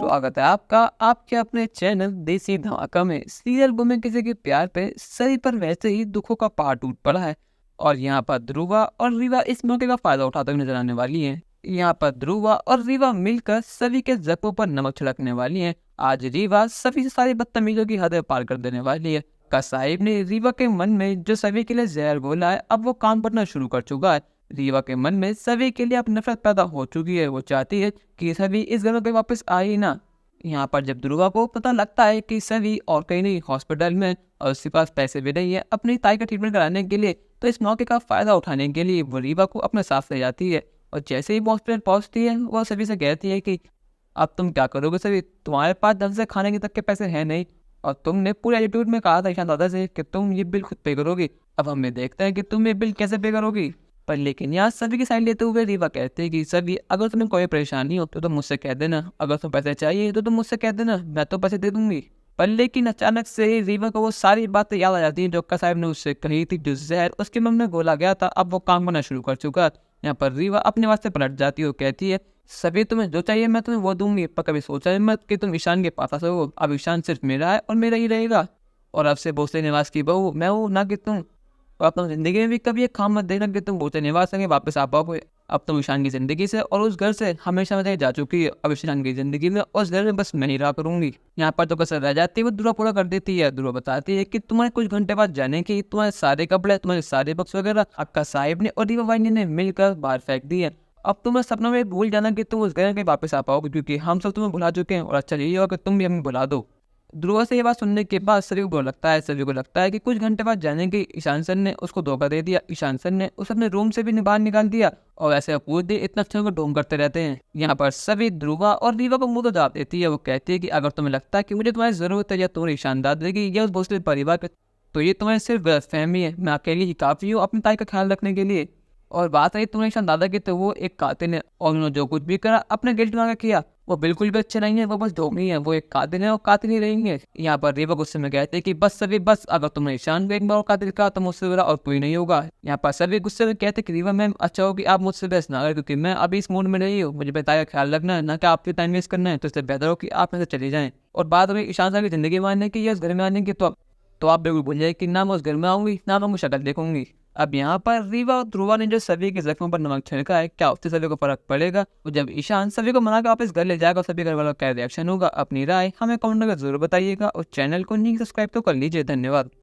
स्वागत है आपका आपके अपने चैनल देसी धमाका में। सीरियल वुमेन किसी के प्यार पे सभी पर वैसे ही दुखों का पहाड़ टूट पड़ा है और यहाँ पर ध्रुवा और रीवा इस मौके का फायदा उठाते हुए नजर आने वाली हैं। यहाँ पर ध्रुवा और रीवा मिलकर सभी के जख्मों पर नमक छिड़कने वाली हैं। आज रीवा सभी से सारी बदतमीजों की हदें पार कर देने वाली है। साहिब ने रीवा के मन में जो सभी के लिए जहर घोला है अब वो काम करना शुरू कर चुका है। रीवा के मन में सभी के लिए अब नफरत पैदा हो चुकी है। वो चाहती है कि सभी इस घर में वापस आए ही ना। यहाँ पर जब ध्रुवा को पता लगता है कि सभी और कहीं नहीं हॉस्पिटल में और उसके पास पैसे भी नहीं है अपनी ताई का ट्रीटमेंट कराने के लिए, तो इस मौके का फायदा उठाने के लिए वो रीवा को अपने साथ ले जाती है। और जैसे ही हॉस्पिटल पहुँचती है वो सभी से कहती है कि अब तुम क्या करोगे सभी, तुम्हारे पास ढंग से खाने के तक के पैसे हैं नहीं और तुमने पूरे एटीट्यूड में कहा था ईशान दादा से कि तुम ये बिल खुद पे करोगी। अब हमें देखते हैं कि तुम ये बिल कैसे पे करोगी। पर लेकिन यहाँ सभी की साइड लेते हुए रीवा कहते हैं कि सभी अगर तुम्हें कोई परेशानी हो तो तुम मुझसे कह देना, अगर तुम्हें पैसे चाहिए तो तुम मुझसे कह देना, मैं तो पैसे दे दूंगी। पर लेकिन अचानक से ही रीवा को वो सारी बातें याद आ जाती हैं जो अक्का साहब ने उससे कही थी। जो जहर उसके मन में घोला गया था अब वो काम करना शुरू कर चुका। यहाँ पर रीवा अपने वास्ते पलट जाती है और कहती है सभी तुम्हें जो चाहिए मैं तुम्हें वो दूंगी, पर कभी सोचा है मत कि तुम ईशान के पास आ सको। अब ईशान सिर्फ मेरा है और मेरा ही रहेगा और अब से भोसले निवास की बहू मैं हूँ ना कि तुम। और अपनी जिंदगी में भी कभी एक काम मत देना कि तुम भोसले निवास संगे वापस आ पाओगे। अब तुम ईशान की जिंदगी से और उस घर से हमेशा में जा चुकी है। अब ईशान की जिंदगी में उस घर में बस मैं ही रहा करूंगी। यहाँ पर तो कसर रह जाती है वो ध्रुवा पूरा कर देती है। ध्रुवा बताती है कि तुम्हारे कुछ घंटे बाद जाने की तुम्हारे सारे कपड़े तुम्हारे सारे बक्स वगैरह अक्का साहिब ने और रीवा वाहिनी ने मिलकर बाहर फेंक दिए। अब तुम्हें सपनों में भूल जाना कि तुम उस घर में वापस आ पाओगे क्योंकि हम सब तुम्हें भुला चुके हैं और अच्छा यही होगा कि तुम भी हमें भुला दो। ध्रुवा से ये बात सुनने के बाद सभी को लगता है कि कुछ घंटे बाद जाने के ईशान सर ने उसको धोखा दे दिया। ईशान सर ने उसे अपने रूम से भी बाहर निकाल दिया और ऐसे पूरे दिन इतना अच्छा को ढोंग करते रहते हैं। यहाँ पर सभी ध्रुवा और रीवा को मुंह तो जवाब देती है। वो कहती है कि अगर तुम्हें लगता है कि मुझे तुम्हारी जरूरत है या तुम्हारी ईशान दादा की या उस भोसले परिवार का, तो ये तुम्हारी सिर्फ गलतफहमी है। मैं अकेली ही काफ़ी हूँ अपनी ताई का ख्याल रखने के लिए। और बात रही तुम्हारे ईशान दादा की, तो वो एक कातिल है और उन्होंने जो कुछ भी करा अपने गिल्ट में किया वो बिल्कुल भी अच्छे नहीं है। वो बस धोखी है, वो एक कातिल है और कातिल ही रहेंगे। यहाँ पर रीवा गुस्से में कहते हैं कि बस सभी बस, अगर तुमने ईशान को एक बार कातिल कहा तो मुझसे बुरा और कोई नहीं होगा। यहाँ पर सभी गुस्से में कहते हैं कि रीवा मैम अच्छा हो कि आप मुझसे बहस ना करें क्योंकि मैं अभी इस मूड में नहीं हूँ, मुझे बताया ख्याल रखना है ना कि आपके टाइम वेस्ट करना है, तो इससे बेहतर हो कि आप में से चले जाएं। और बात अगर ईशान साहब की जिंदगी में आने की या उस घर में आने की, तो आप बिल्कुल भूल जाए कि ना मैं उस घर में आऊंगी ना मैं शक्ल देखूंगी। अब यहाँ पर रीवा और ध्रुवा ने जो सभी के जख्मों पर नमक छिड़का है, क्या उससे सभी को फर्क पड़ेगा? और जब ईशान सभी को मना कर वापस घर ले जाएगा सभी घर वालों का क्या रिएक्शन होगा? अपनी राय हमें कमेंट में जरूर बताइएगा और चैनल को नहीं सब्सक्राइब तो कर लीजिए। धन्यवाद।